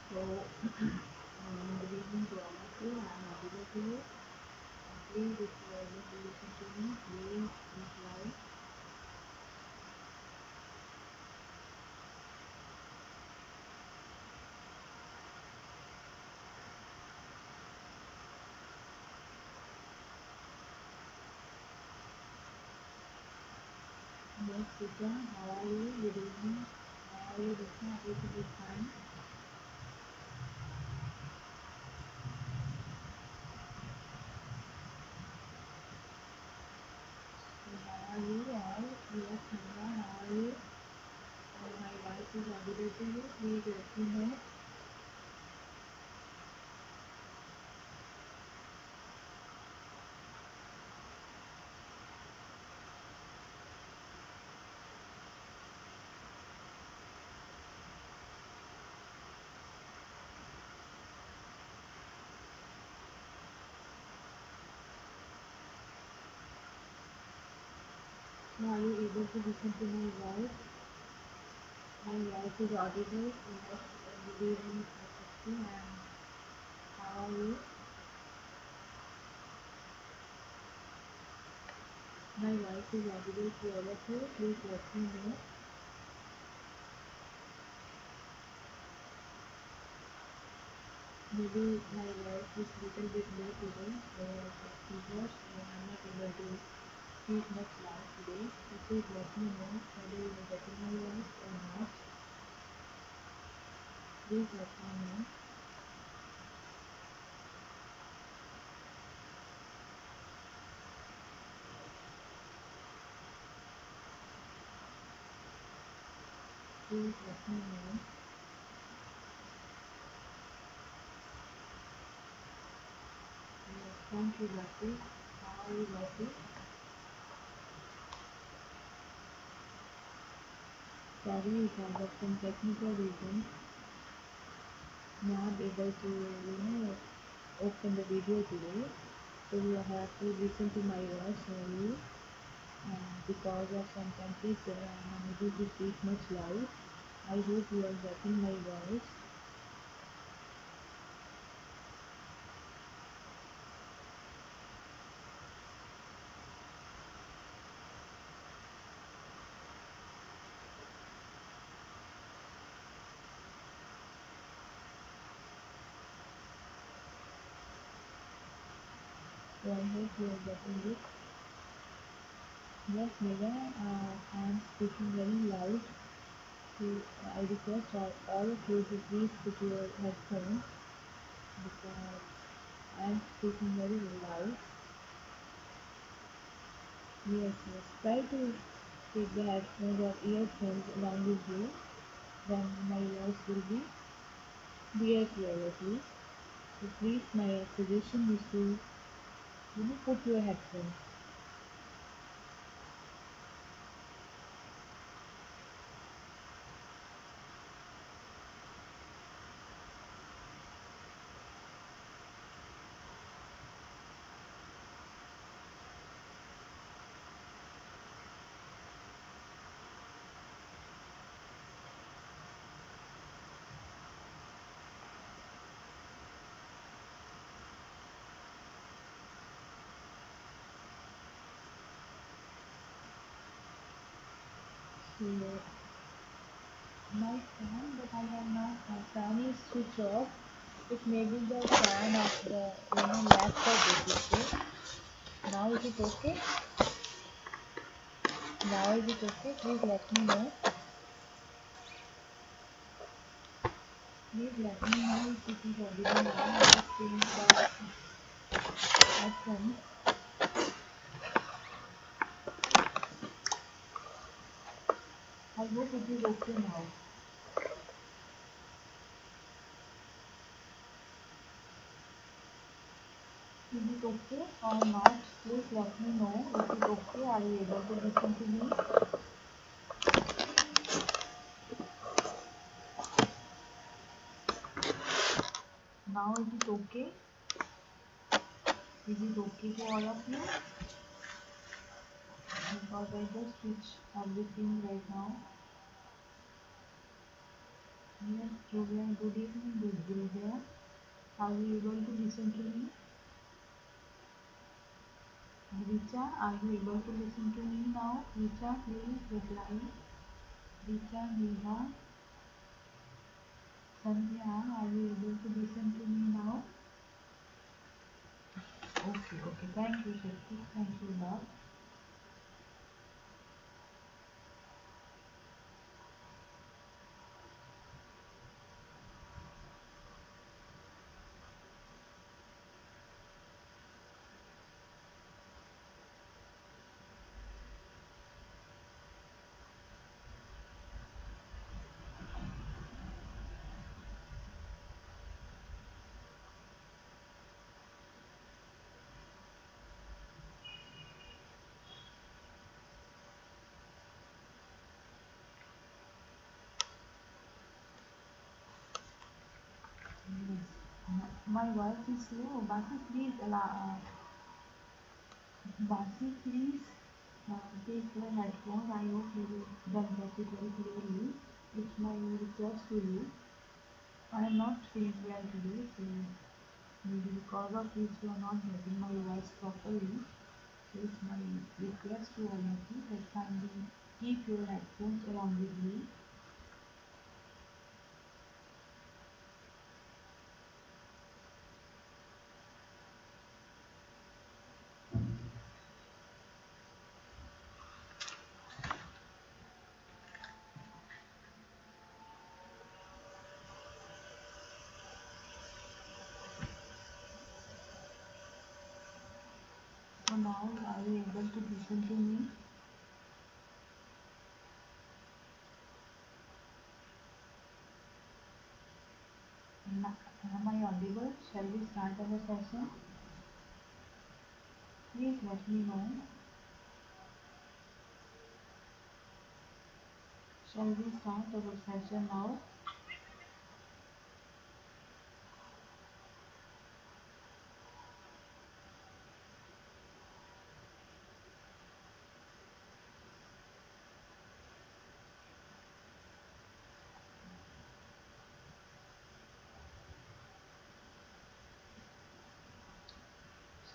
So, good evening to all of you. I am audible to you. Please, if you are able to listen to me, please reply. Yes, Sita, how are you? Good evening. How are you, Sita? Everything is fine. So, how are you all? Yes, Sandra, how are you? My voice is audible to you. Please let me know. So, are you able to listen to my voice? My voice is audible. Yes, good evening, Shakti, and how are you? My voice is audible to all of you. Please let me know. Maybe my voice is little bit low today, so fever, so I'm not able to speak much loud today. So please let me know whether you are getting my voice or not. Please let me know. Please let me know. Yes, thank you, Bati. How are you, Bati? Sorry, because of some technical reasons, not able to, open the video today. So you have to listen to my voice only. And because of some temperature, I'm unable to speak much loud. I hope you are getting my voice. So I hope you are getting it. Yes, Mega, I am speaking very loud. So I request all of you to please put your headphones because I am speaking very loud. Yes, yes. Try to take the headphones or earphones along with you. Then my voice will be clear to all of you. So please, my suggestion is to put your headphones. So my fan that I have now, my fan is switched off. It may be the fan of the laptop basically. Now is it okay? Now is it okay? Please let me know. Please let me know if it is audible now. I just changed the headphones. I hope it is okay now. Is it okay or not? Please let me know. Is it okay? Are you able to listen to me? Now is it okay? Is it okay for all of you? Because I just switch everything right now. Yes, children, good evening, good Divya. Are you able to listen to me? Richa, are you able to listen to me now? Richa, please reply. Richa, Neha, Sandhya, are you able to listen to me now? Okay, okay. Thank you, Shakti. Thank you, love. Yes. My voice is slow. Basi, please allow. Basi, please take your headphones. I hope you will then get it very clearly. It's my request to you. I am not feeling well today, so maybe because of which you are not getting my voice properly. So it's my request to all of you that kindly keep your headphones along with you. So now are you able to listen to me? Am I audible? Shall we start our session? Please let me know. Shall we start our session now?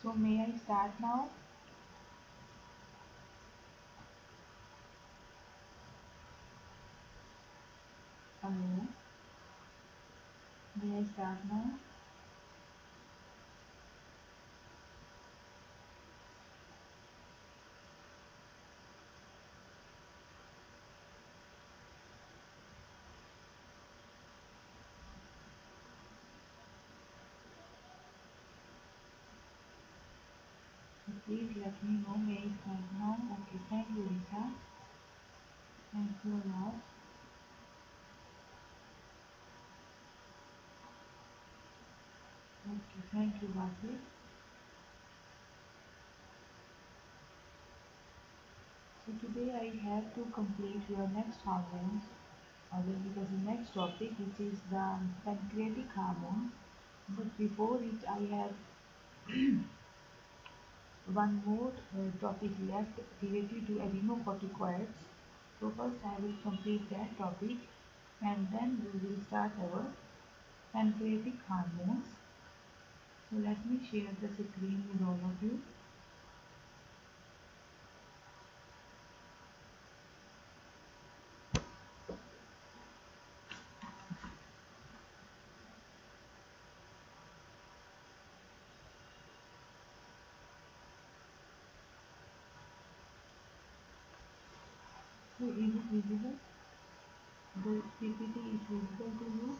So may I start now? Hello. May I start now? So please let me know. May I start now? Okay, thank you, Rita. Thank you a lot. Okay, thank you, Basi. So today I have to complete your next hormones, because the next topic, which is the pancreatic hormones. But before it, I have one more topic left related to adenocorticoids. So first I will complete that topic and then we will start our pancreatic hormones. So let me share the screen with all of you. So is it visible? The PPT is visible to you?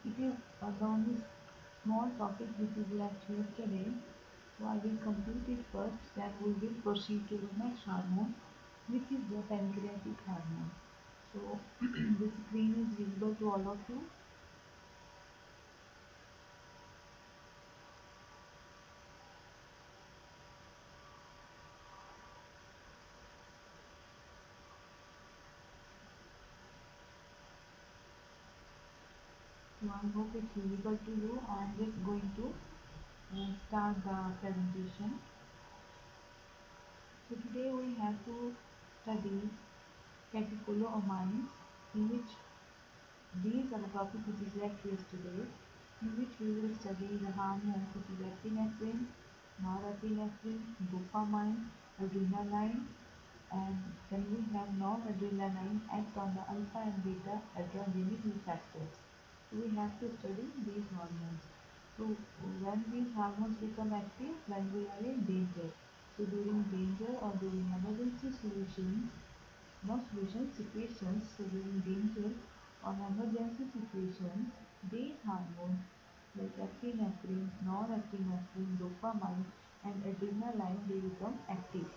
It is the only small topic which is left yesterday. So I will complete it first, then we will proceed to the next hormone, which is the pancreatic hormone. So the screen is visible to all of you. So I hope it's visible to you. I am just going to start the presentation. So today we have to study catecholamines, in which these are the topic which is left yesterday, in which we will study the hormones which is epinephrine, norepinephrine, dopamine, adrenaline, and then we have non-adrenaline act on the alpha and beta adrenergic receptors. So we have to study these hormones. So when these hormones become active, when we are in danger. So during danger or during emergency solutions, not solutions, situations, so during danger or emergency situations, these hormones like epinephrine, norepinephrine, dopamine, and adrenaline they become active.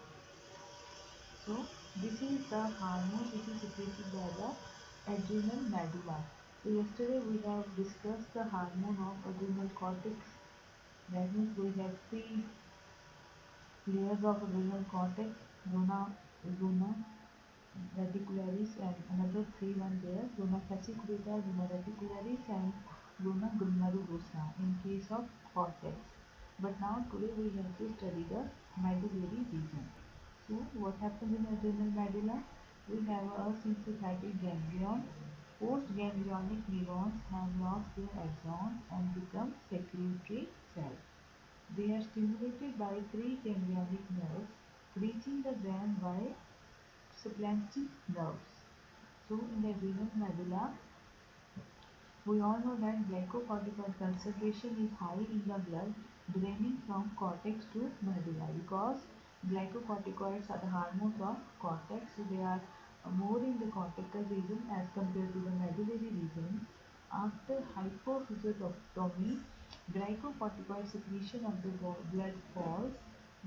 So this is the hormone which is secreted by the adrenal medulla. So yesterday we have discussed the hormone of adrenal cortex. That means we have three layers of adrenal cortex, zona radicularis, and another three one there, zona fasciculata, zona reticularis, and zona glomerulosa in case of cortex. But now today we have to study the medullary region. So what happens in adrenal medulla? We have a syncytial ganglion. Postganglionic neurons have lost their axons and become secretory cells. They are stimulated by preganglionic nerves, reaching the brain by substantive nerves. So in the adrenal medulla, we all know that glycocorticoid concentration is high in the blood draining from cortex to medulla, because glycocorticoids are the hormones of cortex, so they are more in the cortical region as compared to the medullary region. After hypophysiotomy, glycocorticoid secretion of the blood falls.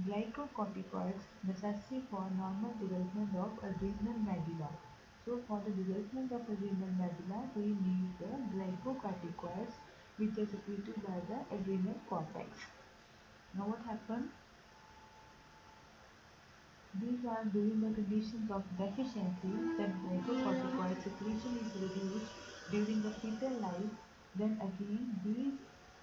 Glycocorticoids necessary for normal development of adrenal medulla. So for the development of adrenal medulla, we need the glycocorticoids which are secreted by the adrenal cortex. Now what happens? These are during the conditions of deficiency that glycocorticoid secretion is reduced during the fetal life. Then again these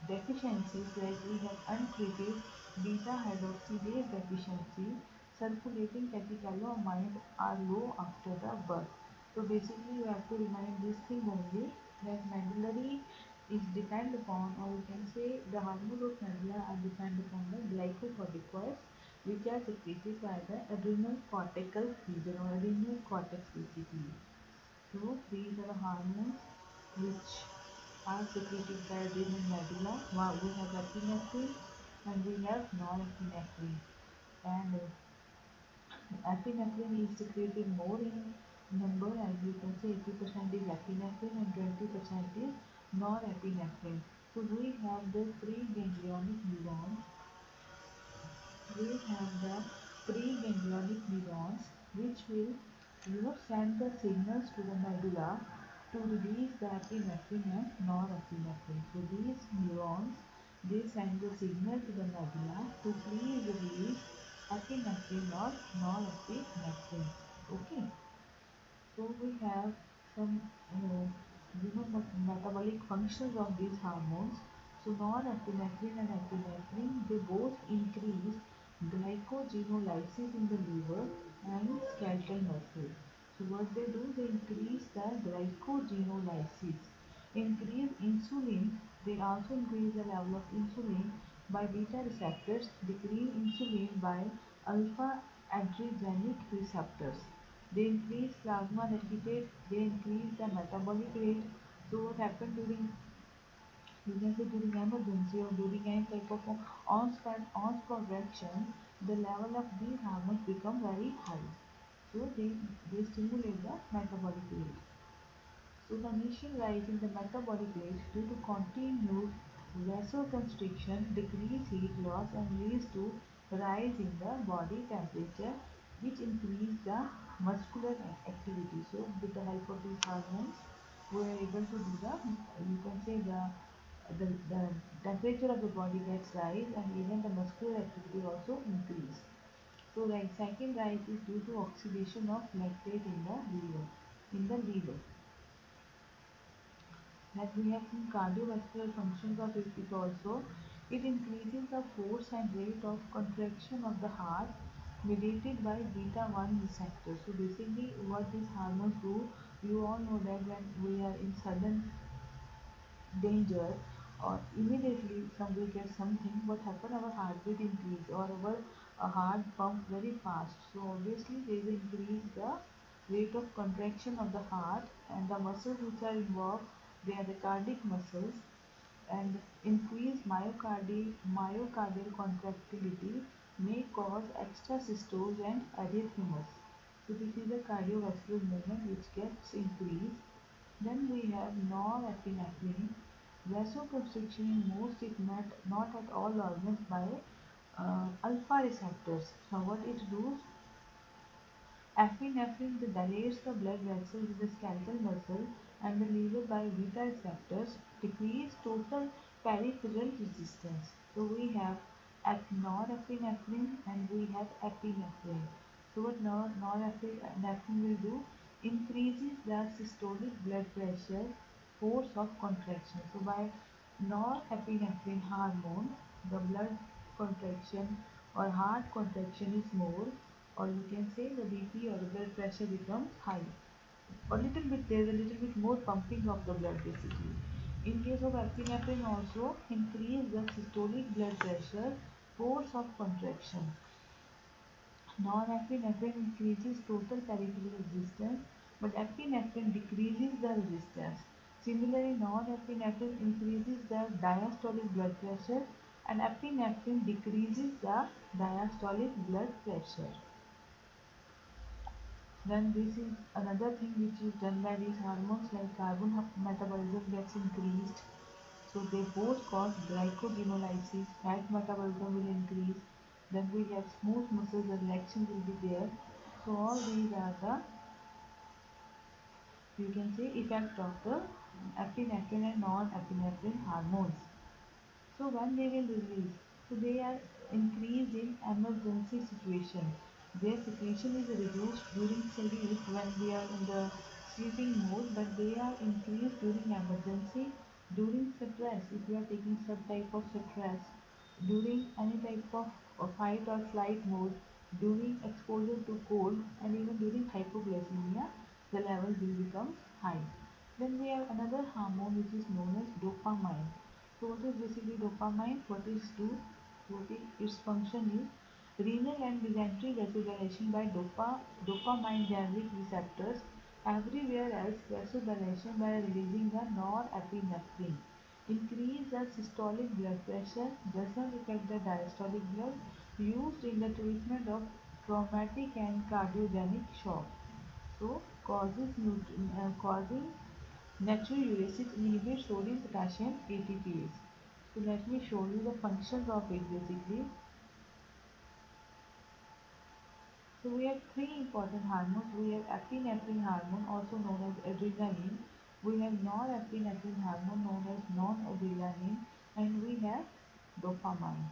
deficiencies, like we have untreated beta hydroxylase deficiency, circulating catecholamines are low after the birth. So basically you have to remind this thing only, that medullary is depend upon, or you can say the hormones of medulla are depend upon the glycocorticoids which are secreted by the adrenal cortical region or adrenal cortex basically. So these are the hormones which are secreted by adrenal medulla. Wow, we have epinephrine and we have norepinephrine. And epinephrine is secreted more in number, as you can say 80% is epinephrine and 20% is norepinephrine. So we have the preganglionic neurons. We have the preganglionic neurons which will send the signals to the medulla to release the epinephrine and norepinephrine. So these neurons, they send the signal to the medulla to please release epinephrine or norepinephrine. Okay. So we have some metabolic functions of these hormones. So norepinephrine and epinephrine, they both increase glycogenolysis in the liver and skeletal muscle. So what they do, they increase the glycogenolysis. Increase insulin, they also increase the level of insulin by beta receptors, decrease insulin by alpha adrenergic receptors. They increase plasma lactate, they increase the metabolic rate. So what happened during, you can say during emergency or during any type of on-spot reaction, the level of these hormones become very high. So they stimulate the metabolic rate. So the initial rise in the metabolic rate due to continued vasoconstriction, decreased heat loss, and leads to rise in the body temperature, which increase the muscular activity. So with the help of these hormones, we are able to do the, you can say the temperature of the body gets rise, and even the muscular activity also increase. So the second rise is due to oxidation of lactate in the liver. That we have some cardiovascular functions of it also. It increases the force and rate of contraction of the heart, mediated by beta 1 receptors. So basically what these hormones do, you all know that when we are in sudden danger or immediately some we get something, what happen, our heartbeat increase or our heart pump very fast. So obviously they will increase the rate of contraction of the heart, and the muscles which are involved, they are the cardiac muscles, and increased myocardial contractility may cause extra systoles and arrhythmias. So this is the cardiovascular movement which gets increased. Then we have norepinephrine, vasoconstriction in most if not at all organs by alpha receptors. So what it does, epinephrine dilates the blood vessels in the skeletal muscle and the liver by beta receptors, decrease total peripheral resistance. So we have norepinephrine and we have epinephrine. So what norepinephrine will do? Increases the systolic blood pressure, force of contraction. So by norepinephrine hormone, the blood contraction or heart contraction is more, or you can say the BP or the blood pressure becomes high, or little bit, there is a little bit more pumping of the blood basically. In case of epinephrine also increase the systolic blood pressure, force of contraction. Norepinephrine increases total peripheral resistance, but epinephrine decreases the resistance. Similarly, norepinephrine increases the diastolic blood pressure and epinephrine decreases the diastolic blood pressure. Then this is another thing which is done by these hormones, like carbon metabolism gets increased. So they both cause glycogenolysis, fat metabolism will increase. Then we have smooth muscles, the relaxation will be there. So all these are the, you can say, effect of the epinephrine and non-epinephrine hormones. So when they will release, so they are increased in emergency situation. Their secretion is reduced during sleep when we are in the sleeping mode, but they are increased during emergency, during stress, if you are taking some type of stress, during any type of fight or flight mode, during exposure to cold, and even during hypoglycemia, the level will become high. Then we have another hormone which is known as dopamine. So what is basically dopamine? What is do? Its function is renal and mesentery vasodilation by dopamine-generic receptors. Everywhere else, vasodilation by releasing the norepinephrine. Increase the systolic blood pressure, does not affect the diastolic blood, used in the treatment of traumatic and cardiogenic shock. So causing natriuresis inhibits sodium potassium ATPase. So let me show you the functions of it basically. So we have three important hormones. We have epinephrine hormone, also known as adrenaline. We have norepinephrine hormone, known as non-adrenaline, and we have dopamine.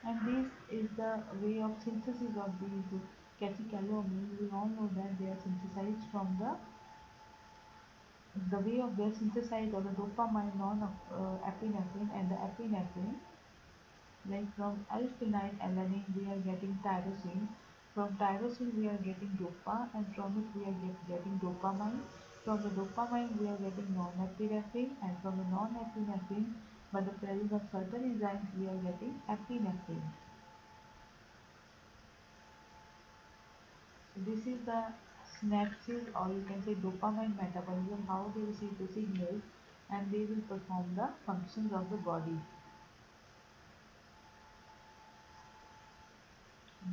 And this is the way of synthesis of these catecholamines. We all know that they are synthesized from the way of their synthesized, or the dopamine, non-epinephrine, and the epinephrine. Like from L-phenylalanine we are getting tyrosine, from tyrosine we are getting dopa, and from it we are getting dopamine. From the dopamine we are getting non-epinephrine, and from the non-epinephrine, by the presence of certain enzymes, we are getting epinephrine. So this is the synapses, or you can say dopamine metabolism, how they receive the signals and they will perform the functions of the body.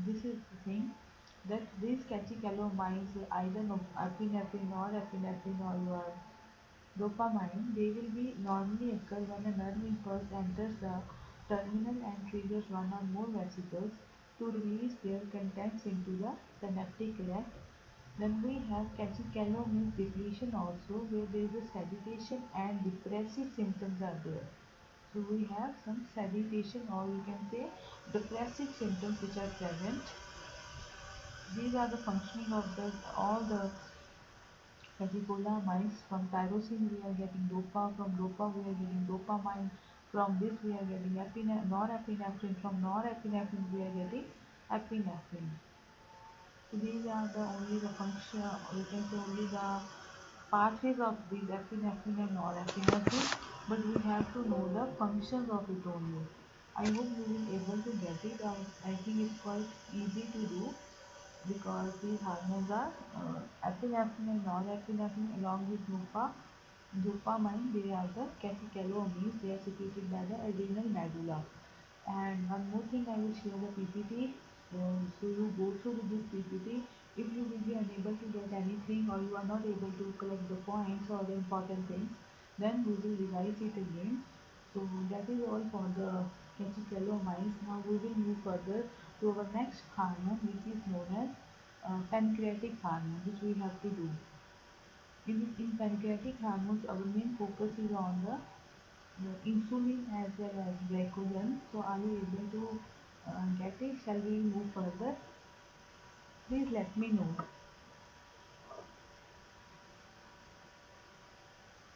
This is the thing, that these catecholamines, either epinephrine or epinephrine or your dopamine, they will be normally occur when a nerve impulse enters the terminal and triggers one or more vesicles to release their contents into the synaptic cleft. Then we have catecholamine depletion also, where there is a sediation and depressive symptoms are there. So we have some sediation, or you can say depressive symptoms which are present. These are the functioning of the all the catecholamines. From tyrosine we are getting dopa, from dopa we are getting dopamine, From this we are getting norepinephrine. From norepinephrine we are getting epinephrine. So these are the only the function, or you can say only the pathways of these epinephrine and norepinephrine, but we have to know the functions of it only. I hope you will be able to get it. I think it's quite easy to do because these hormones are epinephrine and norepinephrine along with dopamine. They are the catecholamines. They are secreted by the adrenal medulla. And one more thing, I will share the PPT. So you go through with this PPT. If you will be unable to get anything or you are not able to collect the points or the important things, then we will revise it again. So that is all for the catecholamines. Now we will move further to our next hormone, which is known as pancreatic hormone, which we have to do. In pancreatic hormones, our main focus is on the insulin as well as glucagon. So are you able to get it? Shall we move further? Please let me know.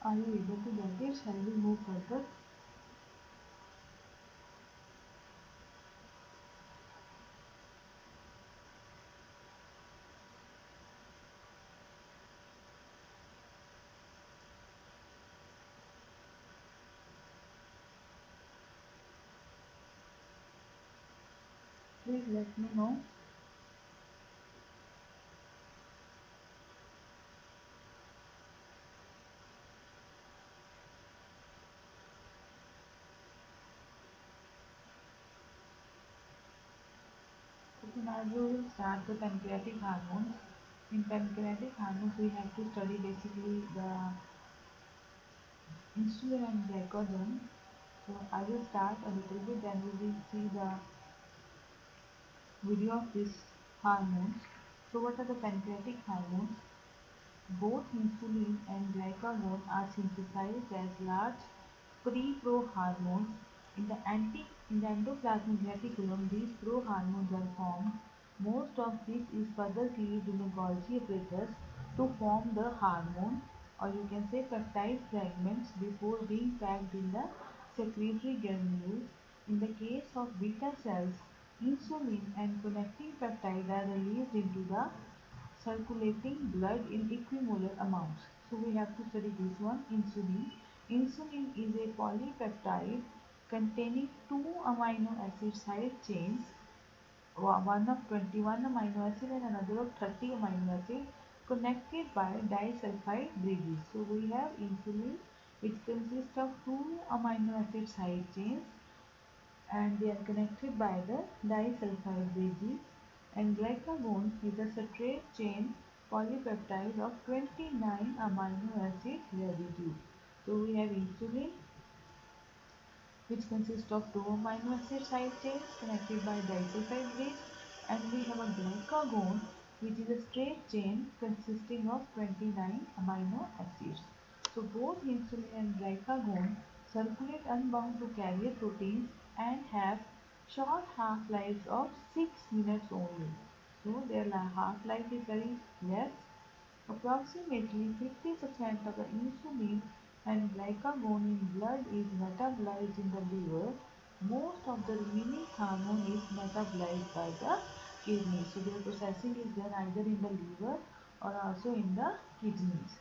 Are you able to get it? Shall we move further? Please let me know. So now we will start the pancreatic hormones. In pancreatic hormones, we have to study basically the insulin and glucagon. So I will start a little bit, then we will see the video of these hormones. So what are the pancreatic hormones? Both insulin and glucagon are synthesized as large pre-prohormones in the endoplasmic reticulum. These prohormones are formed. Most of this is further cleaved in the Golgi apparatus to form the hormone, or you can say peptide fragments, before being packed in the secretory granules. In the case of beta cells, insulin and connecting peptide are released into the circulating blood in equimolar amounts. So we have to study this one, insulin. Insulin is a polypeptide containing two amino acid side chains, one of 21 amino acid and another of 30 amino acid, connected by disulfide bridges. So we have insulin, which consists of two amino acid side chains and they are connected by the disulfide bridges, and glucagon is a straight chain polypeptide of 29 amino acid residues. So we have insulin, which consists of two amino acid side chains connected by disulfide bridge, and we have a glucagon, which is a straight chain consisting of 29 amino acids. So both insulin and glucagon circulate unbound to carrier proteins and have short half-lives of 6 minutes only. So their half-life is very less. Approximately 50% of the insulin and glucagon in blood is metabolized in the liver. Most of the remaining hormone is metabolized by the kidneys. So their processing is done either in the liver or also in the kidneys.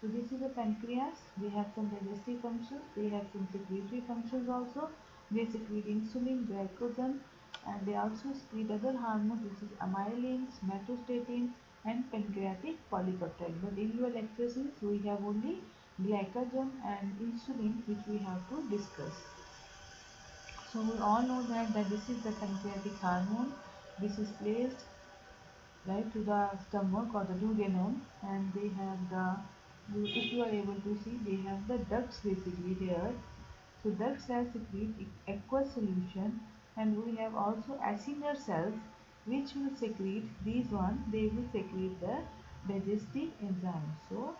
So this is a pancreas. They have some digestive functions. They have some secretory functions also. They secrete insulin, glucagon, and they also secrete other hormones, which is amylin, somatostatin, and pancreatic polypeptide. But in your lecture series, we have only glucagon and insulin, which we have to discuss. So we all know that this is the pancreatic hormone. This is placed right to the stomach or the duodenum, and they have if you are able to see, they have the ducts basically here. So duct cells secrete aqueous solution, and we have also acinar cells which will secrete they will secrete the digestive enzymes. So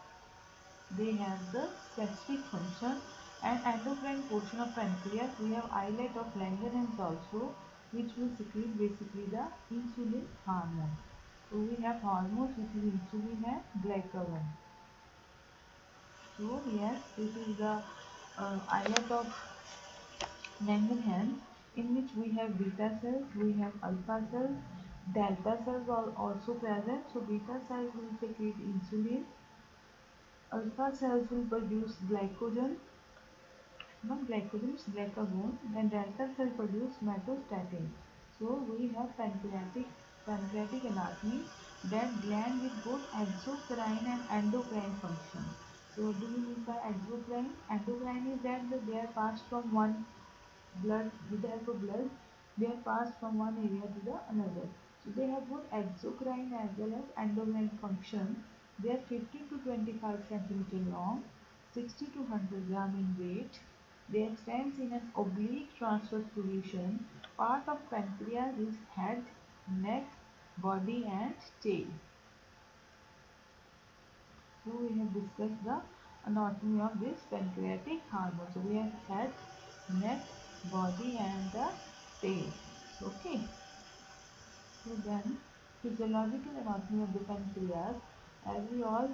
they have the specific function. And endocrine portion of pancreas, we have islet of Langerhans also, which will secrete basically the insulin hormone. So we have hormones which is insulin and glucagon. So yes, this is the islet of Langerhans, in which we have beta cells, we have alpha cells, delta cells are also present. So beta cells will secrete insulin, alpha cells will produce glycogen, not glycogen, it's glucagon, then delta cell produce metastatin. So we have pancreatic anatomy, that gland with both exocrine and endocrine functions. So what do we mean by exocrine? Endocrine is that they are passed from one blood, with the help of blood, they are passed from one area to the another. So they have both exocrine as well as endocrine function. They are 15 to 25 centimeter long, 60 to 100 gram in weight. They extend in an oblique transverse position. Part of pancreas is head, neck, body and tail. So we have discussed the anatomy of this pancreatic hormone. So we have head, neck, body and the tail. Okay. So then physiological anatomy of the pancreas, as we all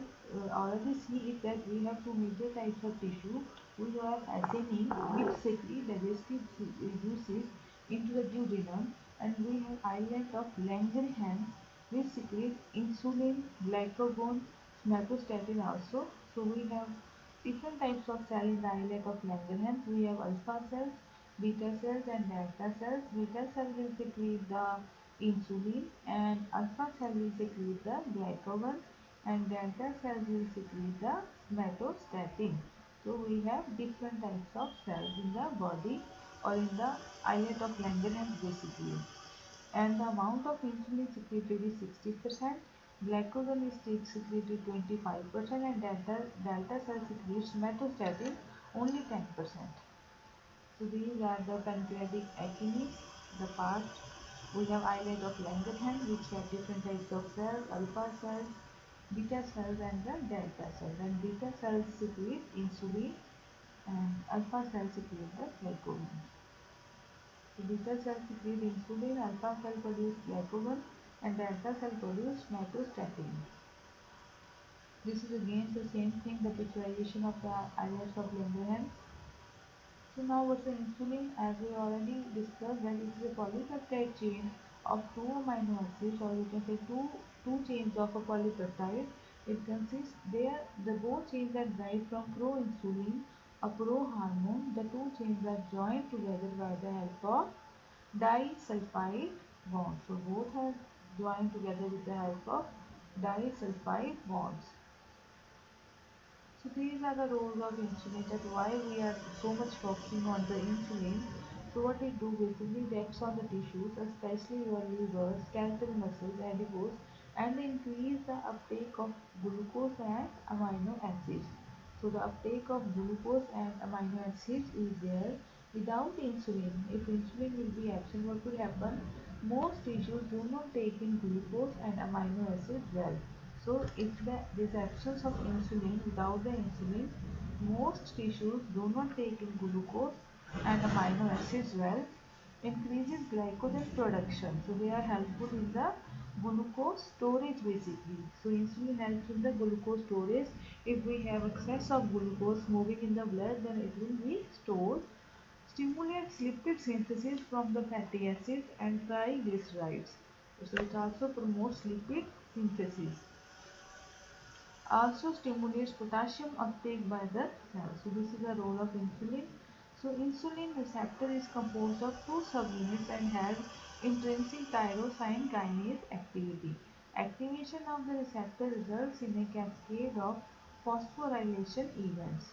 already see it, that we have two major types of tissue. We have acne, which secrete digestive juices into the duodenum, and we have islet of Langerhans, which secrete insulin, glucagon, somatostatin also. So we have different types of cell in the islet of Langerhans. We have alpha cells, beta cells and delta cells. Beta cell will secrete the insulin and alpha cell will secrete the glucagon and delta cell will secrete the somatostatin. So we have different types of cells in the body or in the islet of Langerhans basically. And the amount of insulin secreted is 60%, glucagon is secreted 25% and delta cell secretes somatostatin only 10%. So these are the pancreatic acne, the part. We have islet of Langerhans, which have different types of cells, alpha cells, beta cells and the delta cells. And beta cells secrete insulin and alpha cells secrete the glucagon. So beta cells secrete insulin, alpha cell produce glucagon and delta cell produce somatostatin. This is again the same thing, the picturization of the islets of Langerhans. So now what's the insulin? As we already discussed, that it is a polypeptide chain of two amino acids, or you can say two chains of a polypeptide. It consists the both chains are derived from proinsulin, a prohormone. The two chains are joined together by the help of disulfide bonds. So both are joined together with the help of disulfide bonds. So these are the roles of insulin, that why we are so much focusing on the insulin. So what it do basically, it acts on the tissues, especially your liver, skeletal muscles, adipose, and increase the uptake of glucose and amino acids. So the uptake of glucose and amino acids is there. Without insulin, if insulin will be absent, what will happen? Most tissues do not take in glucose and amino acids well. So if there is absence of insulin, without the insulin, most tissues do not take in glucose and amino acids well, increases glycogen production. So they are helpful in the glucose storage basically. So insulin helps in the glucose storage. If we have excess of glucose moving in the blood, then it will be stored. Stimulates lipid synthesis from the fatty acids and triglycerides. So it also promotes lipid synthesis. Also stimulates potassium uptake by the cell. So this is the role of insulin. So insulin receptor is composed of two subunits and has intrinsic tyrosine kinase activity. Activation of the receptor results in a cascade of phosphorylation events.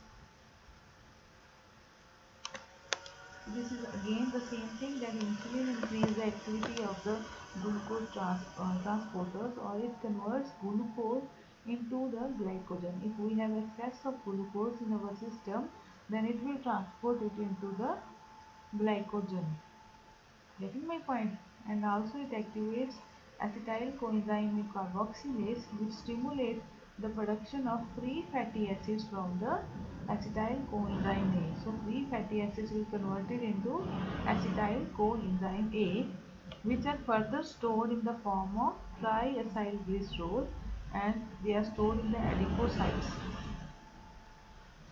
This is again the same thing, that insulin increases the activity of the glucose transporters, or it converts glucose into the glycogen. If we have excess of glucose in our system, then it will transport it into the glycogen. Getting my point? And also it activates acetyl coenzyme carboxylase, which stimulates the production of free fatty acids from the acetyl coenzyme A. So free fatty acids will convert it into acetyl coenzyme A, which are further stored in the form of triacylglycerol, and they are stored in the adipocytes.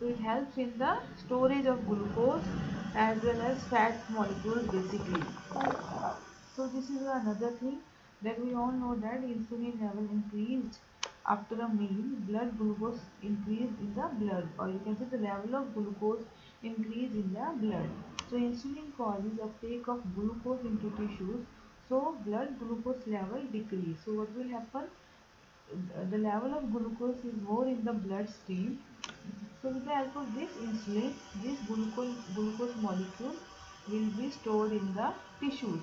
So it helps in the storage of glucose as well as fat molecules basically. So this is another thing that we all know, that insulin level increased after a meal, blood glucose increased in the blood, or you can say the level of glucose increase in the blood. So insulin causes uptake of glucose into tissues, so blood glucose level decrease. So what will happen? The level of glucose is more in the bloodstream. So with the help of this insulin, this glucose molecule will be stored in the tissues.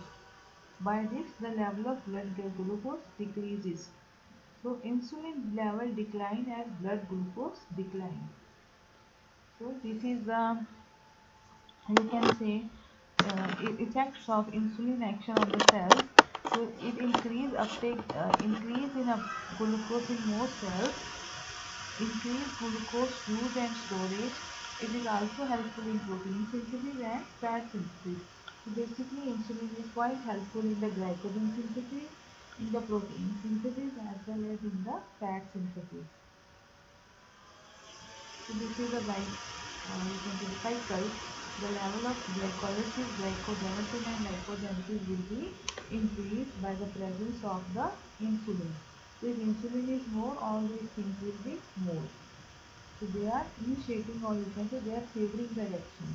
By this, the level of blood glucose decreases. So insulin level decline as blood glucose decline. So this is the, you can say, effects of insulin action on the cells. So it increase uptake, increase in glucose in most cells, increase glucose use and storage. It is also helpful in protein synthesis and fat synthesis. So basically insulin is quite helpful in the glycogen synthesis, in the protein synthesis as well as in the fat synthesis. So this is a you can say cycle. The level of glycolysis, glycogenesis and lipogenesis will be increased by the presence of the insulin. So if insulin is more, all these things will be more. So they are initiating, or you can say they are favoring the action.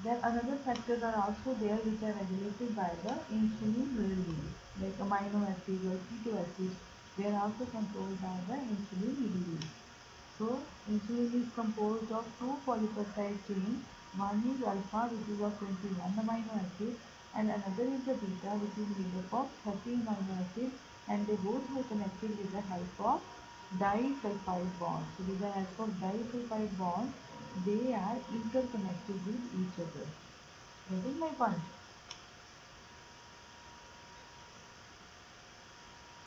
Then another factors are also there which are regulated by the insulin release, like amino acids or keto acids. They are also controlled by the insulin release. So insulin is composed of two polypeptide chains. One is alpha, which is of 21 amino acids, and another is the beta, which is made up of 30 amino acids, and they both are connected with the help of disulfide bonds. So with the help of disulfide bonds, they are interconnected with each other. Getting my point?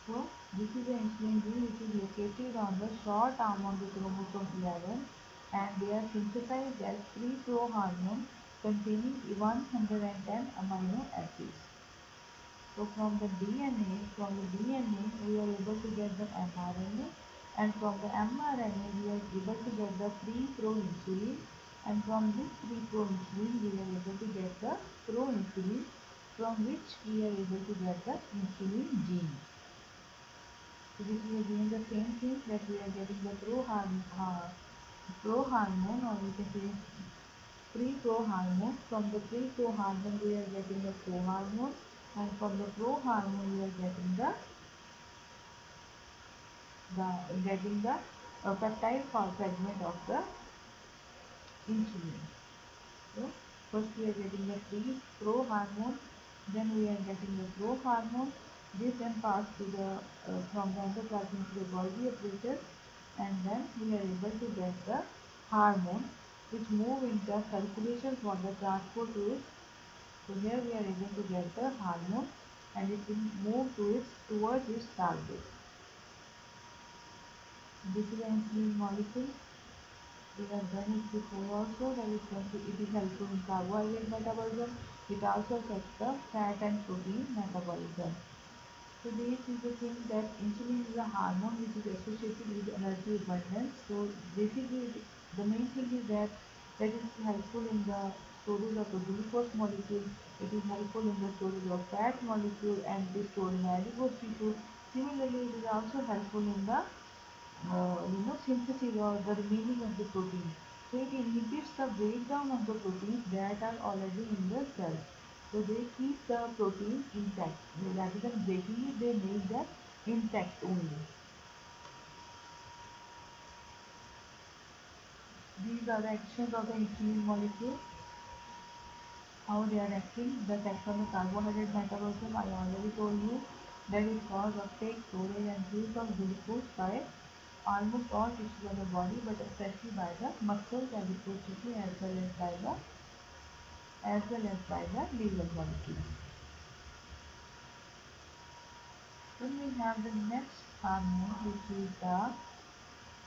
So this is the insulin gene which is located on the short arm of the chromosome 11, and they are synthesized as free prohormone containing 110 amino acids. So from the DNA we are able to get the mRNA, and from the mRNA we are able to get the free proinsulin, and from this free proinsulin we are able to get the proinsulin, from which we are able to get the insulin gene. So this is again the same thing, that we are getting the prohormone, or we can say pre-prohormone. From the pre-prohormone we are getting the prohormone, and from the prohormone we are getting the peptide fragment of the insulin. So first we are getting the pre-prohormone, then we are getting the prohormone. This then pass to the from the endoplasm to the Golgi apparatus, and then we are able to get the hormone, which move into circulation for the transport to its. So here we are able to get the hormone, and it will move towards its target. This is an insulin molecule. We have done it before also, that it is helpful in carbohydrate metabolism. It also affects the fat and protein metabolism. So this is the thing, that insulin is a hormone which is associated with energy abundance. So basically the main thing is that it is helpful in the storage of the glucose molecule, it is helpful in the storage of fat molecule, and it is stored in the adipose tissue. Similarly, it is also helpful in the synthesis or the remaining of the protein. So it inhibits the breakdown of the proteins that are already in the cells. So they keep the protein intact. Rather than breaking it, they make that intact only. These are the actions of the insulin molecule. How they are acting. The effect on the carbohydrate metabolism, I already told you that it causes uptake, storage and use of glucose by almost all tissues of the body, but especially by the muscles, adipose tissue, as well as by the liver molecules. Then we have the next hormone, which is the,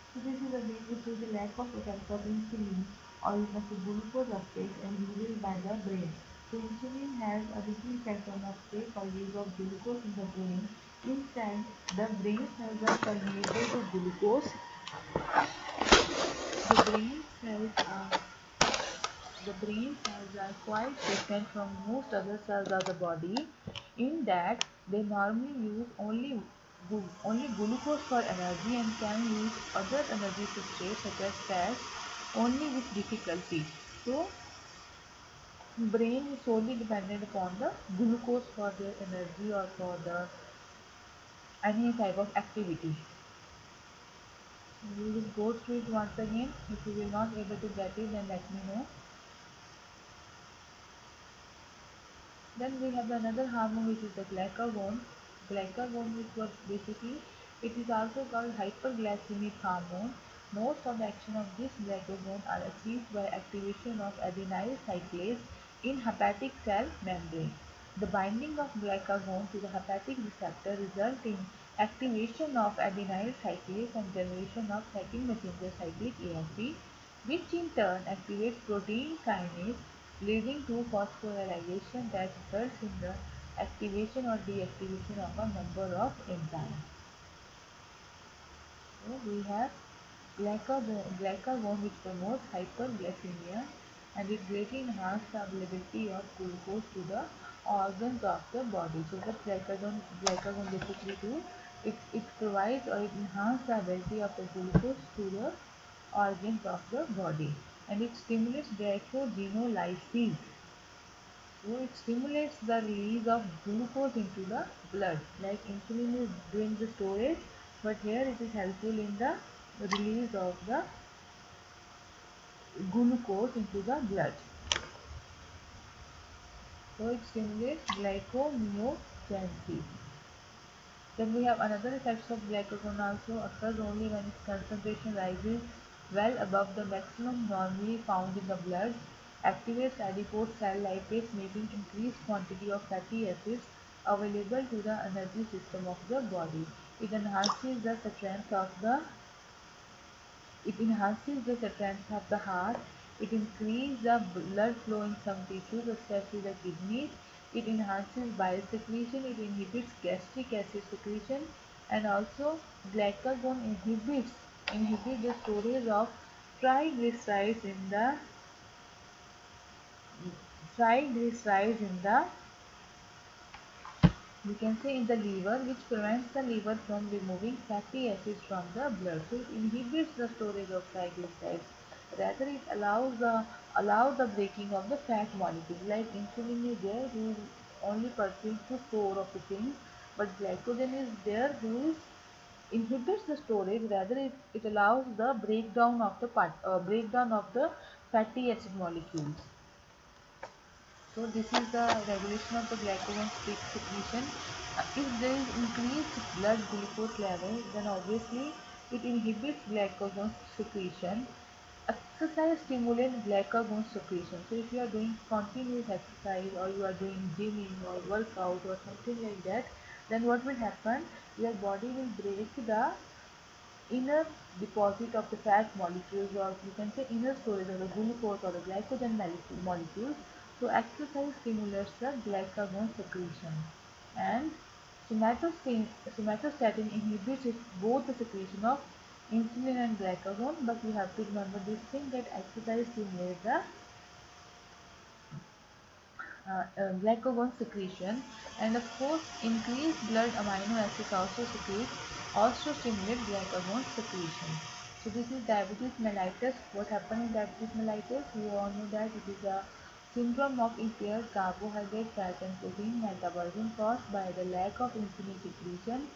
so this is again which is the lack of effect of insulin, or you must say glucose uptake and use by the brain. So insulin has a little effect on uptake or use of glucose in the brain. Instead, the brain cells are permeable to glucose, The brain cells are the brain cells are quite different from most other cells of the body in that they normally use only glucose for energy and can use other energy substrates such as fats only with difficulty. So, brain is solely dependent upon the glucose for their energy or for the any type of activity. We will go through it once again. If you will not able to get it, then let me know. Then we have another hormone which is the glucagon. Glucagon is what basically it is also called hyperglycemic hormone. Most of the action of this glucagon are achieved by activation of adenyl cyclase in hepatic cell membrane. The binding of glucagon to the hepatic receptor results in activation of adenyl cyclase and generation of second messenger cyclic AMP, which in turn activates protein kinase leading to phosphorylation that results in the activation or deactivation of a number of enzymes. So we have glucagon which promotes hyperglycemia and it greatly enhances the availability of glucose to the organs of the body. So what glucagon basically do, it provides or it enhances the ability of the glucose to the organs of the body and it stimulates glycogenolysis. So it stimulates the release of glucose into the blood. Like insulin is doing the storage, but here it is helpful in the release of the glucose into the blood. So it stimulates glyconeogenesis. Then we have another effects of glucagon also occurs only when its concentration rises well above the maximum normally found in the blood, activates adipose cell lipase making increased quantity of fatty acids available to the energy system of the body. It enhances the strength of the heart. It increases the blood flow in some tissues, especially the kidneys. It enhances bile secretion. It inhibits gastric acid secretion, and also glucagon inhibits the storage of triglycerides in the we can say in the liver, which prevents the liver from removing fatty acids from the blood. So it inhibits the storage of triglycerides. Rather, it allows the breaking of the fat molecules. Like insulin is there, who is only pursuing to store of the things, but glycogen is there, who is inhibits the storage. Rather, it allows the breakdown of the fatty acid molecules. So this is the regulation of the glucagon secretion. If there is increased blood glucose level, then obviously it inhibits glucagon secretion. Exercise stimulates glucagon secretion. So if you are doing continuous exercise or you are doing gymming or workout or something like that, then what will happen? Your body will break the inner deposit of the fat molecules, or you can say inner storage of the glucose or the glycogen molecules. So exercise stimulates the glucagon secretion, and somatostatin inhibits both the secretion of insulin and glucagon. But you have to remember this thing, that exercise stimulates the glucagon secretion, and of course increased blood amino acids also stimulate glucagon secretion. So this is diabetes mellitus. What happens in diabetes mellitus? We all know that it is a syndrome of impaired carbohydrate, fat and protein metabolism caused by the lack of insulin secretion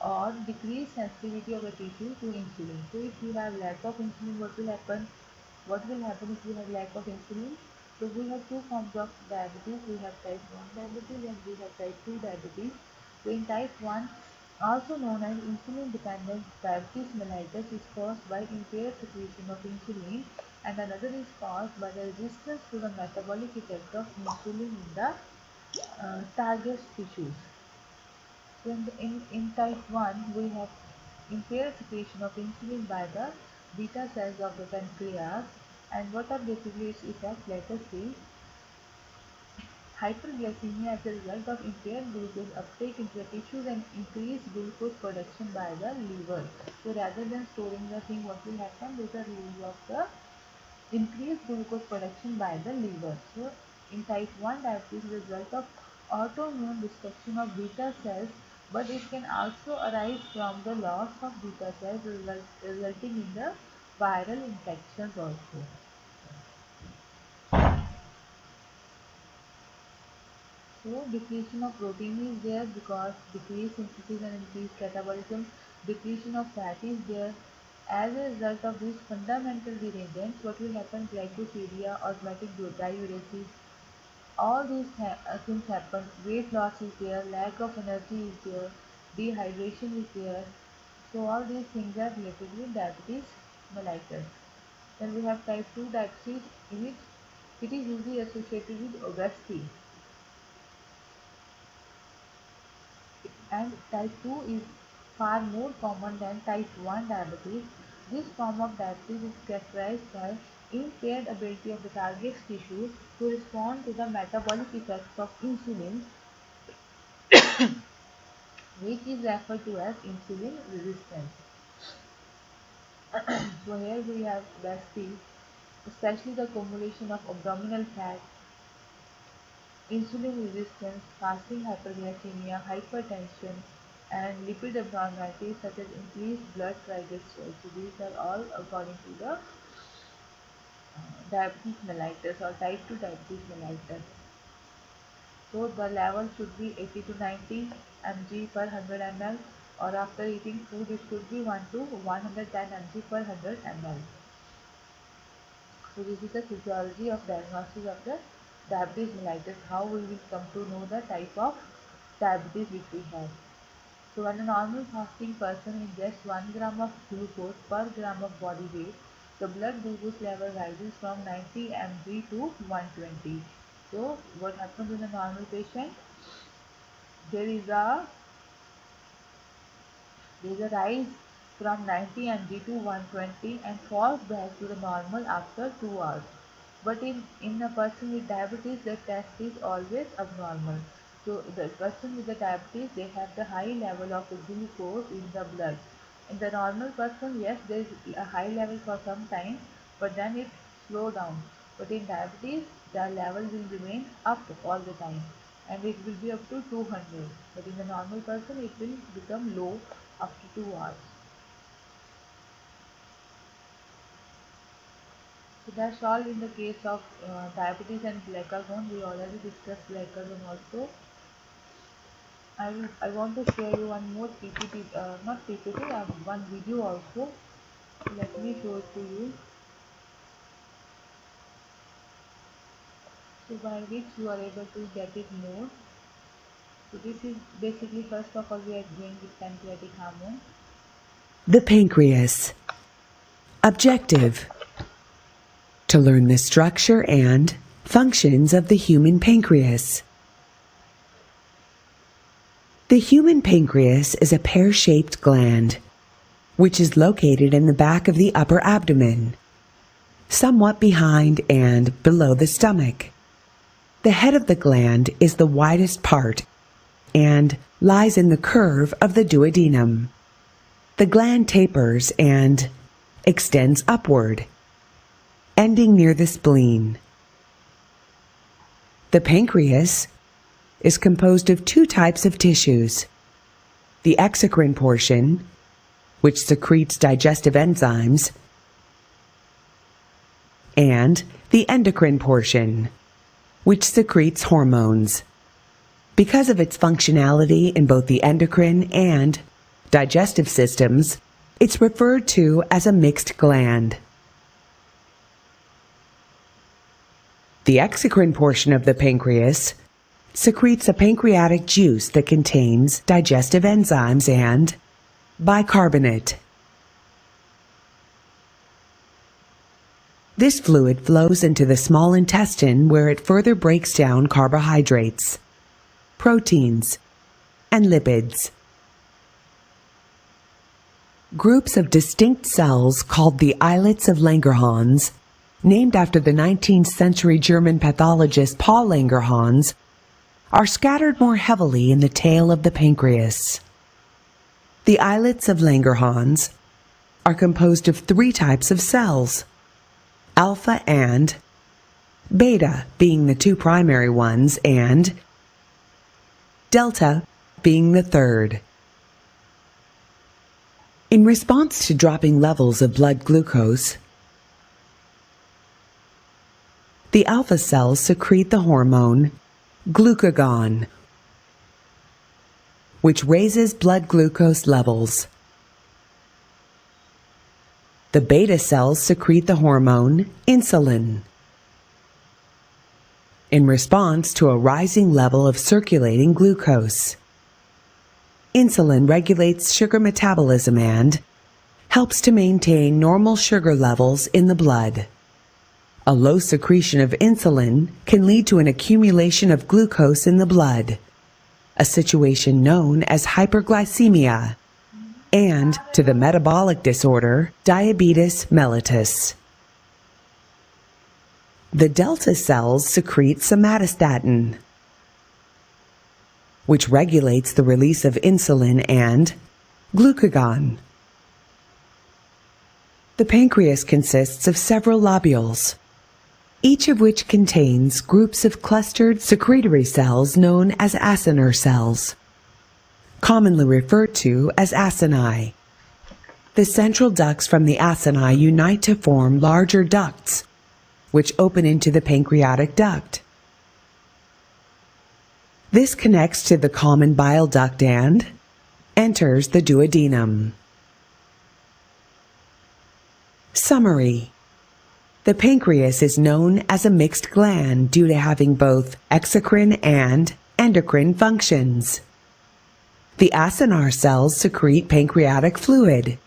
or decreased sensitivity of the tissue to insulin. So if you have lack of insulin, what will happen? What will happen if you have lack of insulin? So we have two forms of diabetes. We have type 1 diabetes and we have type 2 diabetes. So in type 1, also known as insulin dependent diabetes mellitus, is caused by impaired secretion of insulin, and another is caused by the resistance to the metabolic effect of insulin in the target tissues. So in type 1, we have impaired secretion of insulin by the beta cells of the pancreas. And what are basically its effects? Let us see. hyperglycemia as a result of impaired glucose uptake into the tissues and increased glucose production by the liver. So rather than storing the thing, what will happen? There is a release of the increased glucose production by the liver. So in type 1 diabetes, the result of autoimmune destruction of beta cells, but it can also arise from the loss of beta cells resulting in the viral infections also. So depletion of protein is there because decreased synthesis and increased catabolism. Depletion of fat is there. As a result of these fundamental derangements, what will happen? Glycophilia, osmotic diuresis, all these things happen. Weight loss is there, lack of energy is there, dehydration is there. So all these things are related with diabetes mellitus. Then we have type 2 diabetes, in which it is usually associated with obesity. And type 2 is far more common than type 1 diabetes. This form of diabetes is characterized by impaired ability of the target tissue to respond to the metabolic effects of insulin, which is referred to as insulin resistance. So here we have obesity, especially the accumulation of abdominal fat, insulin resistance, fasting hyperglycemia, hypertension, and lipid abnormalities such as increased blood triglycerides. So these are all according to the diabetes mellitus or type 2 diabetes mellitus. So the level should be 80 to 90 mg per 100 ml, or after eating food it should be 1 to 110 mg per 100 ml. So this is the physiology of diagnosis of the diabetes mellitus, how we will come to know the type of diabetes which we have. So when a normal fasting person ingests 1 gram of glucose per gram of body weight, the blood glucose level rises from 90 mg to 120. So what happens in a normal patient? There is a rise from 90 mg to 120 and falls back to the normal after 2 hours. But in a person with diabetes, the test is always abnormal. So the person with the diabetes, they have the high level of glucose in the blood. In the normal person, yes, there is a high level for some time, but then it slows down. But in diabetes, the level will remain up all the time, and it will be up to 200. But in the normal person, it will become low after 2 hours. So that's all in the case of diabetes and glucagon. We already discussed glucagon also. I want to share you one more PPT, not PPT, one video also. Let me show it to you. So by which you are able to get it more. So this is basically, first of all, we are doing with pancreatic hormone. The pancreas. Objective: to learn the structure and functions of the human pancreas. The human pancreas is a pear-shaped gland, which is located in the back of the upper abdomen, somewhat behind and below the stomach. The head of the gland is the widest part and lies in the curve of the duodenum. The gland tapers and extends upward, ending near the spleen. The pancreas is composed of 2 types of tissues: the exocrine portion, which secretes digestive enzymes, and the endocrine portion, which secretes hormones. Because of its functionality in both the endocrine and digestive systems, it's referred to as a mixed gland. The exocrine portion of the pancreas secretes a pancreatic juice that contains digestive enzymes and bicarbonate. This fluid flows into the small intestine, where it further breaks down carbohydrates, proteins, and lipids. Groups of distinct cells called the Islets of Langerhans, named after the 19th century German pathologist Paul Langerhans, are scattered more heavily in the tail of the pancreas. The islets of Langerhans are composed of 3 types of cells, alpha and beta being the 2 primary ones, and delta being the third. In response to dropping levels of blood glucose, the alpha cells secrete the hormone Glucagon, which raises blood glucose levels. The beta cells secrete the hormone insulin in response to a rising level of circulating glucose. Insulin regulates sugar metabolism and helps to maintain normal sugar levels in the blood. A low secretion of insulin can lead to an accumulation of glucose in the blood, a situation known as hyperglycemia, and to the metabolic disorder diabetes mellitus. The delta cells secrete somatostatin, which regulates the release of insulin and glucagon. The pancreas consists of several lobules, each of which contains groups of clustered secretory cells known as acinar cells, commonly referred to as acini. The central ducts from the acini unite to form larger ducts, which open into the pancreatic duct. This connects to the common bile duct and enters the duodenum. Summary. The pancreas is known as a mixed gland due to having both exocrine and endocrine functions. The acinar cells secrete pancreatic fluid.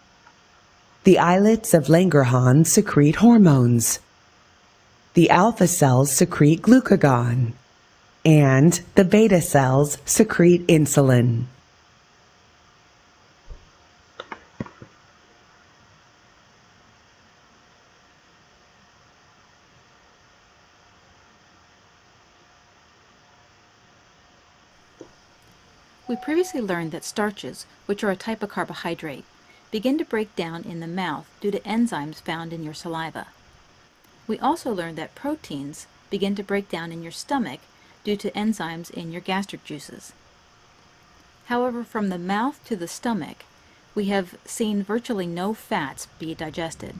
The islets of Langerhans secrete hormones. The alpha cells secrete glucagon, and the beta cells secrete insulin. We previously learned that starches, which are a type of carbohydrate, begin to break down in the mouth due to enzymes found in your saliva. We also learned that proteins begin to break down in your stomach due to enzymes in your gastric juices. However, from the mouth to the stomach, we have seen virtually no fats be digested.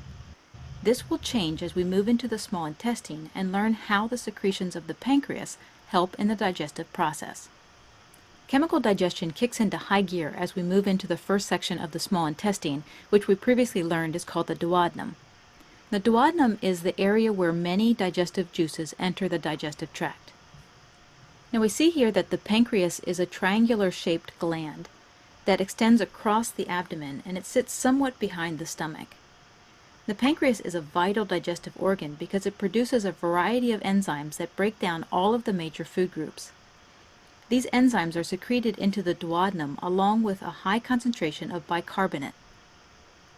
This will change as we move into the small intestine and learn how the secretions of the pancreas help in the digestive process. Chemical digestion kicks into high gear as we move into the first section of the small intestine, which we previously learned is called the duodenum. The duodenum is the area where many digestive juices enter the digestive tract. Now we see here that the pancreas is a triangular-shaped gland that extends across the abdomen, and it sits somewhat behind the stomach. The pancreas is a vital digestive organ because it produces a variety of enzymes that break down all of the major food groups. These enzymes are secreted into the duodenum along with a high concentration of bicarbonate.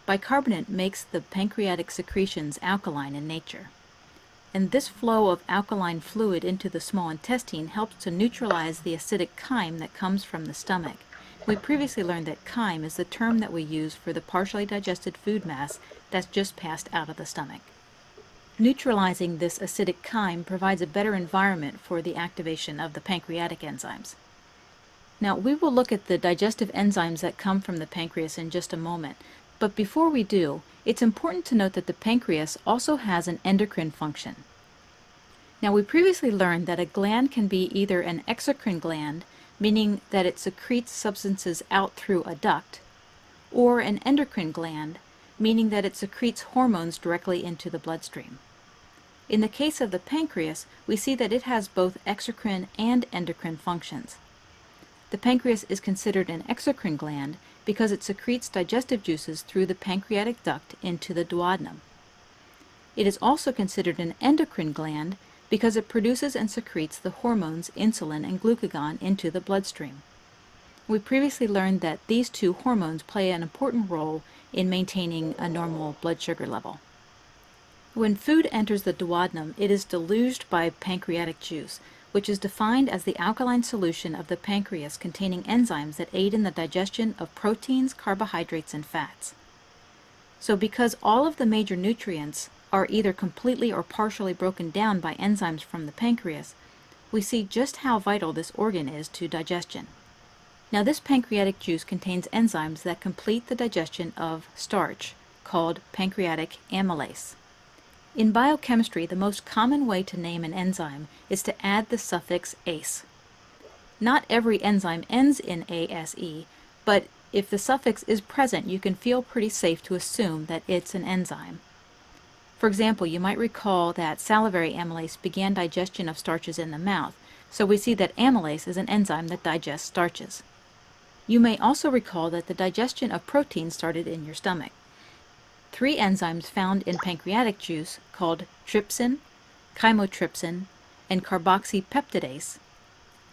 Bicarbonate makes the pancreatic secretions alkaline in nature. And this flow of alkaline fluid into the small intestine helps to neutralize the acidic chyme that comes from the stomach. We previously learned that chyme is the term that we use for the partially digested food mass that's just passed out of the stomach. Neutralizing this acidic chyme provides a better environment for the activation of the pancreatic enzymes. Now, we will look at the digestive enzymes that come from the pancreas in just a moment, but before we do, it's important to note that the pancreas also has an endocrine function. Now, we previously learned that a gland can be either an exocrine gland, meaning that it secretes substances out through a duct, or an endocrine gland, meaning that it secretes hormones directly into the bloodstream. In the case of the pancreas, we see that it has both exocrine and endocrine functions. The pancreas is considered an exocrine gland because it secretes digestive juices through the pancreatic duct into the duodenum. It is also considered an endocrine gland because it produces and secretes the hormones insulin and glucagon into the bloodstream. We previously learned that these two hormones play an important role in maintaining a normal blood sugar level. When food enters the duodenum, it is deluged by pancreatic juice, which is defined as the alkaline solution of the pancreas containing enzymes that aid in the digestion of proteins, carbohydrates, and fats. So because all of the major nutrients are either completely or partially broken down by enzymes from the pancreas, we see just how vital this organ is to digestion. Now this pancreatic juice contains enzymes that complete the digestion of starch, called pancreatic amylase. In biochemistry, the most common way to name an enzyme is to add the suffix ase. Not every enzyme ends in ase, but if the suffix is present, you can feel pretty safe to assume that it's an enzyme. For example, you might recall that salivary amylase began digestion of starches in the mouth, so we see that amylase is an enzyme that digests starches. You may also recall that the digestion of protein started in your stomach. 3 enzymes found in pancreatic juice, called trypsin, chymotrypsin, and carboxypeptidase,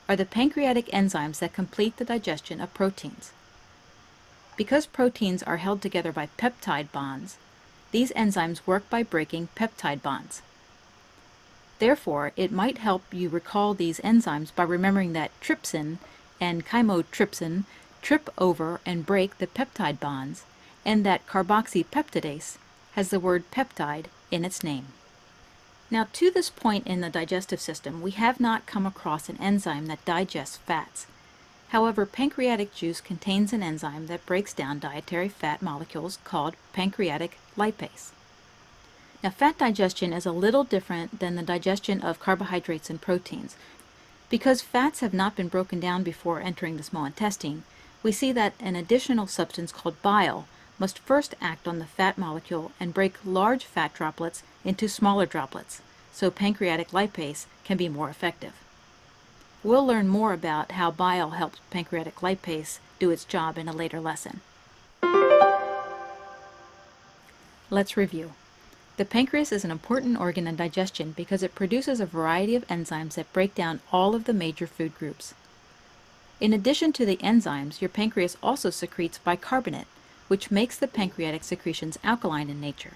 are the pancreatic enzymes that complete the digestion of proteins. Because proteins are held together by peptide bonds, these enzymes work by breaking peptide bonds. Therefore, it might help you recall these enzymes by remembering that trypsin and chymotrypsin trip over and break the peptide bonds, and that carboxypeptidase has the word peptide in its name. Now, to this point in the digestive system, we have not come across an enzyme that digests fats. However, pancreatic juice contains an enzyme that breaks down dietary fat molecules called pancreatic lipase. Now, fat digestion is a little different than the digestion of carbohydrates and proteins. Because fats have not been broken down before entering the small intestine, we see that an additional substance called bile must first act on the fat molecule and break large fat droplets into smaller droplets, so pancreatic lipase can be more effective. We'll learn more about how bile helps pancreatic lipase do its job in a later lesson. Let's review. The pancreas is an important organ in digestion because it produces a variety of enzymes that break down all of the major food groups. In addition to the enzymes, your pancreas also secretes bicarbonate, which makes the pancreatic secretions alkaline in nature.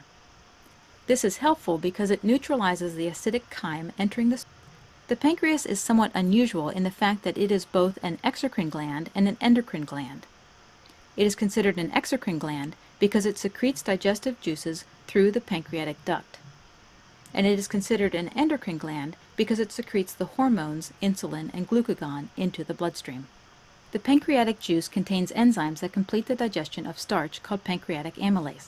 This is helpful because it neutralizes the acidic chyme entering the pancreas is somewhat unusual in the fact that it is both an exocrine gland and an endocrine gland. It is considered an exocrine gland because it secretes digestive juices through the pancreatic duct. And it is considered an endocrine gland because it secretes the hormones insulin and glucagon into the bloodstream. The pancreatic juice contains enzymes that complete the digestion of starch called pancreatic amylase.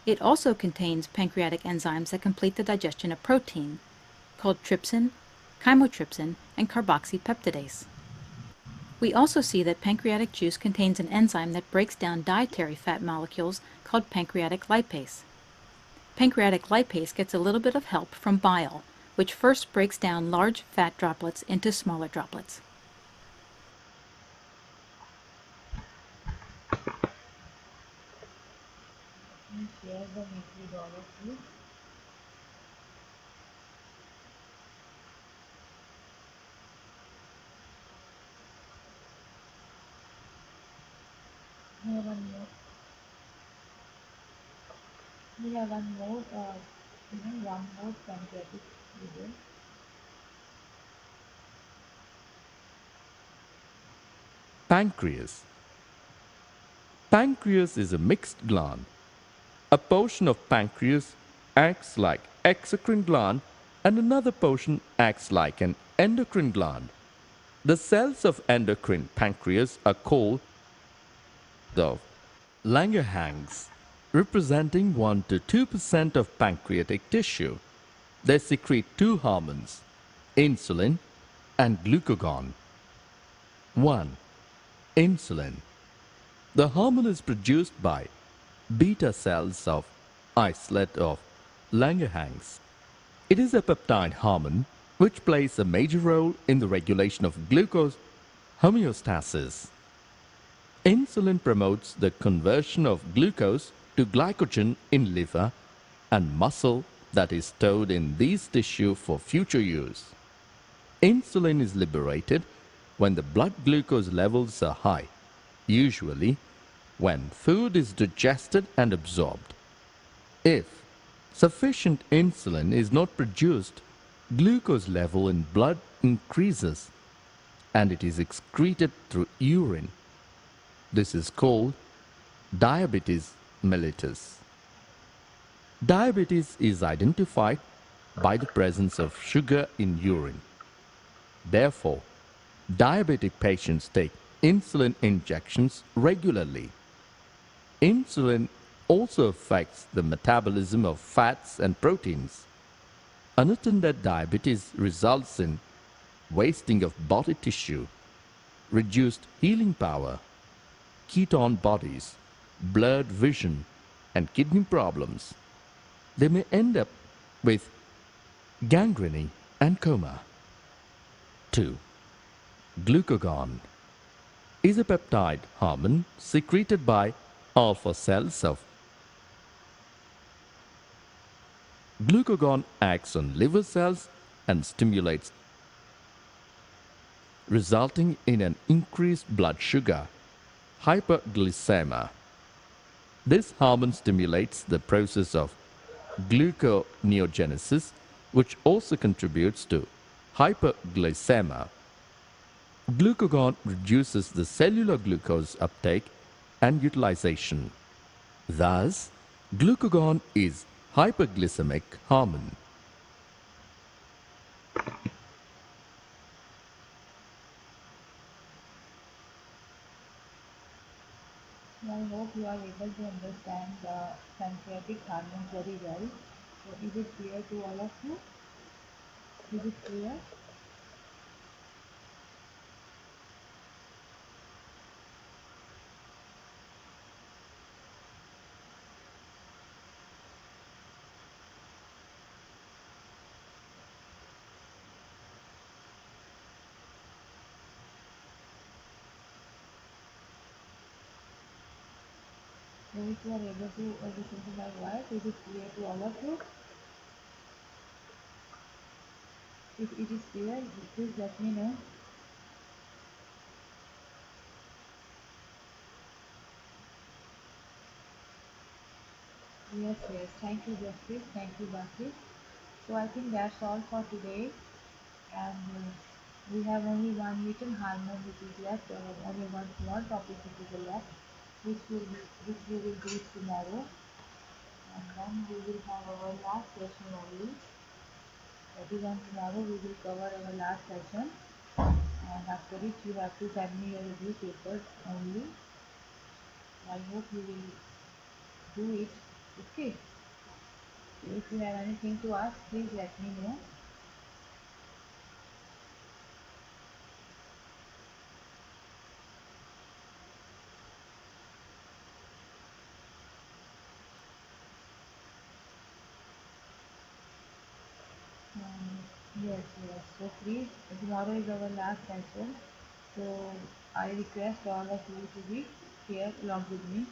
It also contains pancreatic enzymes that complete the digestion of protein, called trypsin, chymotrypsin, and carboxypeptidase. We also see that pancreatic juice contains an enzyme that breaks down dietary fat molecules called pancreatic lipase. Pancreatic lipase gets a little bit of help from bile, which first breaks down large fat droplets into smaller droplets. Share the method all of you. We have one more. We have one more pancreatic video. Pancreas. Pancreas is a mixed gland. A portion of pancreas acts like exocrine gland and another portion acts like an endocrine gland. The cells of endocrine pancreas are called the Langerhans, representing 1 to 2% of pancreatic tissue. They secrete 2 hormones, insulin and glucagon. 1. Insulin. The hormone is produced by beta cells of Islet of Langerhans. It is a peptide hormone which plays a major role in the regulation of glucose homeostasis. Insulin promotes the conversion of glucose to glycogen in liver and muscle that is stored in these tissues for future use. Insulin is liberated when the blood glucose levels are high, usually when food is digested and absorbed. If sufficient insulin is not produced, Glucose level in blood increases and it is excreted through urine. This is called diabetes mellitus. Diabetes is identified by the presence of sugar in urine. Therefore, diabetic patients take insulin injections regularly. Insulin also affects the metabolism of fats and proteins. Unattended diabetes results in wasting of body tissue, reduced healing power, ketone bodies, blurred vision, and kidney problems. They may end up with gangrene and coma. 2. Glucagon is a peptide hormone secreted by alpha cells of glucagon acts on liver cells and stimulates, resulting in an increased blood sugar, hyperglycemia. This hormone stimulates the process of gluconeogenesis, which also contributes to hyperglycemia. Glucagon reduces the cellular glucose uptake and utilization. Thus, glucagon is hyperglycemic hormone. I hope you are able to understand the pancreatic hormones very well. So is it clear to all of you? Is it clear? So if you are able to listen to my voice, is it clear to all of you? If it is clear, please let me know. Yes, yes. Thank you, Justice. Thank you, Baki. So I think that's all for today. And we have only one little hormone which is left, or only one small topic which is left, which we will do tomorrow. And then we will have our last session only. That is on tomorrow we will cover our last session. And after which you have to send me your review papers only. I hope you will do it. Okay. So if you have anything to ask, please let me know. Yes, yes. So please, tomorrow is our last session. So I request all of you to be here along with me.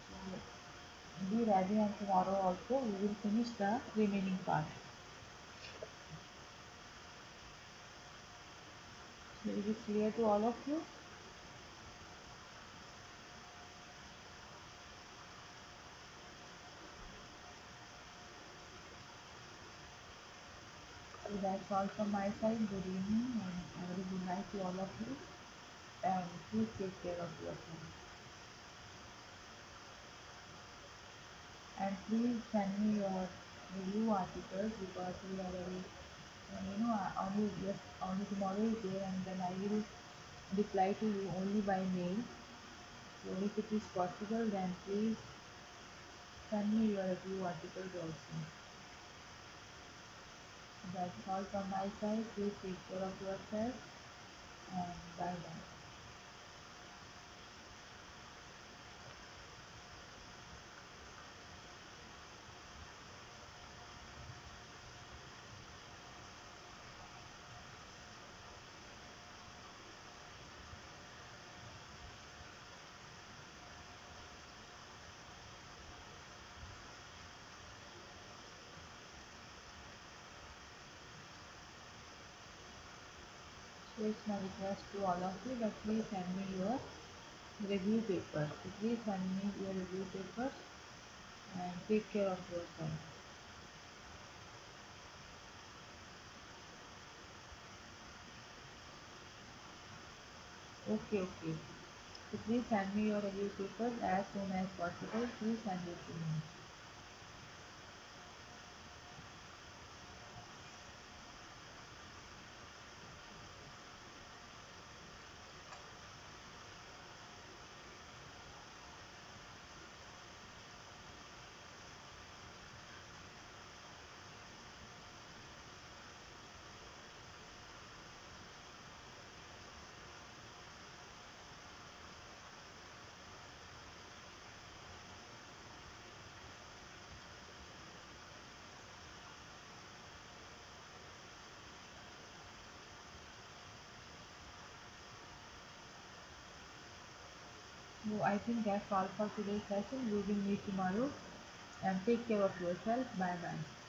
So be ready, and tomorrow also we will finish the remaining part. So is it clear to all of you? So that's all from my side. Good evening and a very good night to all of you. And please take care of yourself. And please send me your review articles, because we are very, only just only tomorrow is there, and then I will reply to you only by mail. So if it is possible, then please send me your review articles also. That's all from my side. Please take care of yourself, and bye bye. So it's my request to all of you that please send me your review papers. So please send me your review papers and take care of yourself. Okay. So please send me your review papers as soon as possible. Please send it to me. So I think that's all for today's session. We will meet tomorrow and take care of yourself. Bye bye.